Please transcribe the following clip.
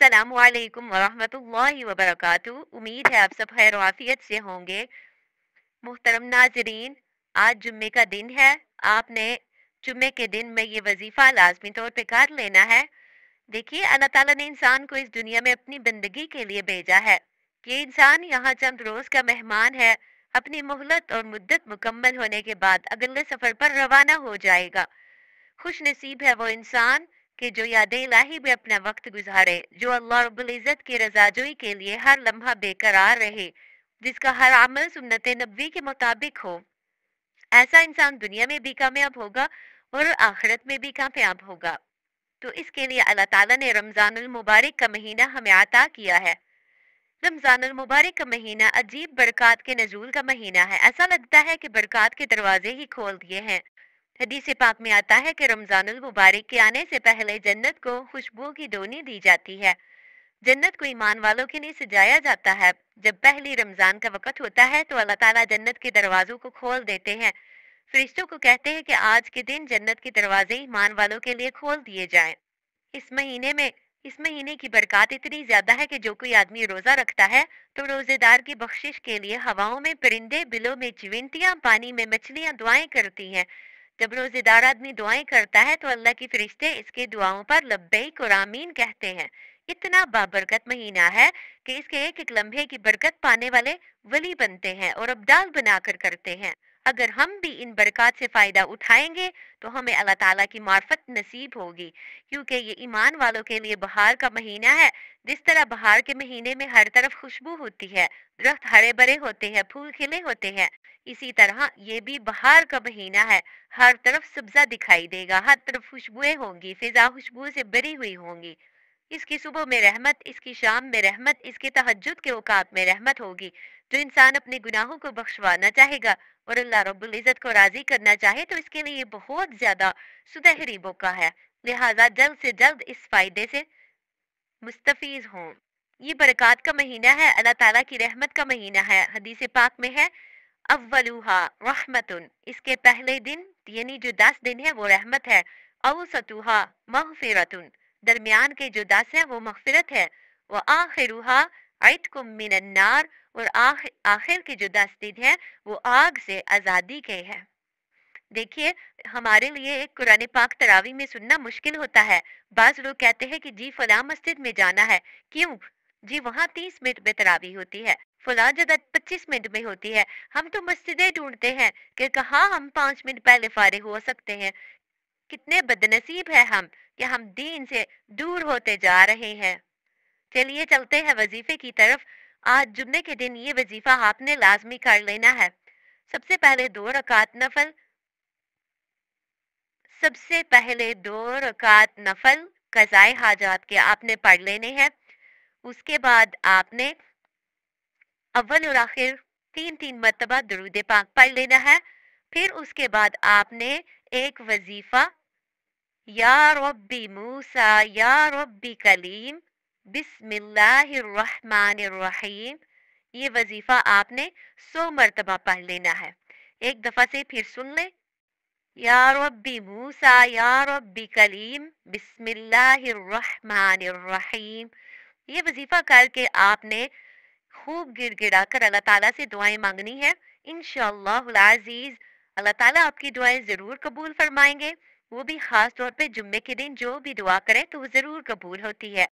अस्सलामु अलैकुम वरहमतुल्लाहि वबरकातुहू। उम्मीद है आप सब खैर आफियत से होंगे। मुहतरम नाजरीन, आज जुम्मे का दिन है। आपने जुम्मे के दिन में ये वजीफा लाजमी तौर पे कर लेना है। देखिए, अल्लाह ताला ने इंसान को इस दुनिया में अपनी बंदगी के लिए भेजा है। ये इंसान यहाँ चंद रोज का मेहमान है। अपनी मोहलत और मुद्दत मुकम्मल होने के बाद अगले सफर पर रवाना हो जाएगा। खुश नसीब है वो इंसान कि जो याद इलाही में अपना वक्त गुजारे, जो अल्लाह रब्बुल इज़्ज़त की रज़ाजोई के लिए हर लम्हा बेकरार रहे, जिसका हर अमल सुन्नत नबवी के मुताबिक हो। ऐसा इंसान दुनिया में भी कामयाब होगा और आखिरत में भी कामयाब होगा। तो इसके लिए अल्लाह ताला ने रमजानुल मुबारक का महीना हमें अता किया है। रमजानुल मुबारक का महीना अजीब बरक़ात के नज़ूल का महीना है। ऐसा लगता है कि बरक़ात के दरवाजे ही खोल दिए हैं। हदीस पाक में आता है कि रमजानुल मुबारक के आने से पहले जन्नत को खुशबू की डोनी दी जाती है। जन्नत को ईमान वालों के लिए सजाया जाता है। जब पहली रमजान का वक़्त होता है तो अल्लाह ताला जन्नत के दरवाजों को खोल देते हैं। फरिश्तों को कहते हैं कि आज के दिन जन्नत के दरवाजे ईमान वालों के लिए खोल दिए जाएं। इस महीने में इस महीने की बरकत इतनी ज्यादा है कि जो कोई आदमी रोजा रखता है तो रोजेदार की बख्शिश के लिए हवाओं में परिंदे, बिलों में चिविंटियां, पानी में मछलियां दुआएं करती हैं। जब रोजेदार आदमी दुआएं करता है तो अल्लाह के फरिश्ते इसके दुआओं पर लब्बैक और आमीन कहते हैं। इतना बाबरकत महीना है कि इसके एक एक लम्हे की बरकत पाने वाले वली बनते हैं और अब्दाल बनाकर करते हैं। अगर हम भी इन बरकत से फायदा उठाएंगे तो हमें अल्लाह ताला की मार्फत नसीब होगी, क्योंकि ये ईमान वालों के लिए बहार का महीना है। जिस तरह बहार के महीने में हर तरफ खुशबू होती है, दरख्त हरे भरे होते हैं, फूल खिले होते हैं, इसी तरह ये भी बहार का महीना है। हर तरफ सब्जा दिखाई देगा, हर तरफ खुशबुएं होंगी, फिजा खुशबू से भरी हुई होंगी। इसकी सुबह में रहमत, इसकी शाम में रहमत, इसके तहज्जुद के औकात में रहमत होगी। जो इंसान अपने गुनाहों को बख्शवाना चाहेगा और अल्लाह रब्बुल इज़्ज़त को राजी करना चाहे तो इसके लिए बहुत ज्यादा सुनहरी मौका है। लिहाजा जल्द से जल्द इस फायदे से मुस्तफीज हों। ये बरकत का महीना है, अल्लाह ताला की रहमत का महीना है। हदीस पाक में है, अव्वलुहा रहमतुन, इसके पहले दिन यानी जो 10 दिन है वो रहमत है। औसतुहा मगफिरतुन, दरमियान के जो 10 है वो मगफिरत है। व आखिरुहा इत्कुम मिनन नार, और आखिर के जो 10 दिन है वो आग से आजादी के है। देखिए, हमारे लिए एक कुरान पाक तरावी में सुनना मुश्किल होता है। बाज लोग कहते हैं कि जी फला मस्जिद में जाना है, क्यों जी वहाँ 30 मिनट में तरावी होती है, फला जगह 25 मिनट में होती है। हम तो मस्जिदें ढूंढते हैं कि कहाँ हम 5 मिनट पहले फारिग हो सकते हैं। कितने बदनसीब है हम कि हम दीन से दूर होते जा रहे हैं। चलिए चलते हैं वजीफे की तरफ। आज जुम्मे के दिन ये वजीफा आपने लाजमी कर लेना है। सबसे पहले 2 रकात नफल सबसे पहले 2 रकात नफल कज़ाए हाजात के आपने पढ़ लेने हैं। उसके बाद आपने अव्वल और आखिर 3-3 मरतबा दुरूद पाक पढ़ लेना है। फिर उसके बाद आपने एक वजीफा या रब्बी मूसा या रब्बी कलीम बिस्मिल्लाहिर्रहमानिर्रहीम, ये वजीफा आपने 100 मरतबा पढ़ लेना है। एक दफा से फिर सुन ले, या रब्बी मूसा या रब्बी कलीम बिस्मिल्लाहिर्रहमानिर्रहीम। ये वजीफा करके आपने खूब गिड़गिड़ा कर अल्लाह ताला से दुआएं मांगनी है। इंशाअल्लाहुल अजीज अल्लाह ताला आपकी दुआएं जरूर कबूल फरमाएंगे। वो भी खास तौर पे जुम्मे के दिन जो भी दुआ करे तो वो जरूर कबूल होती है।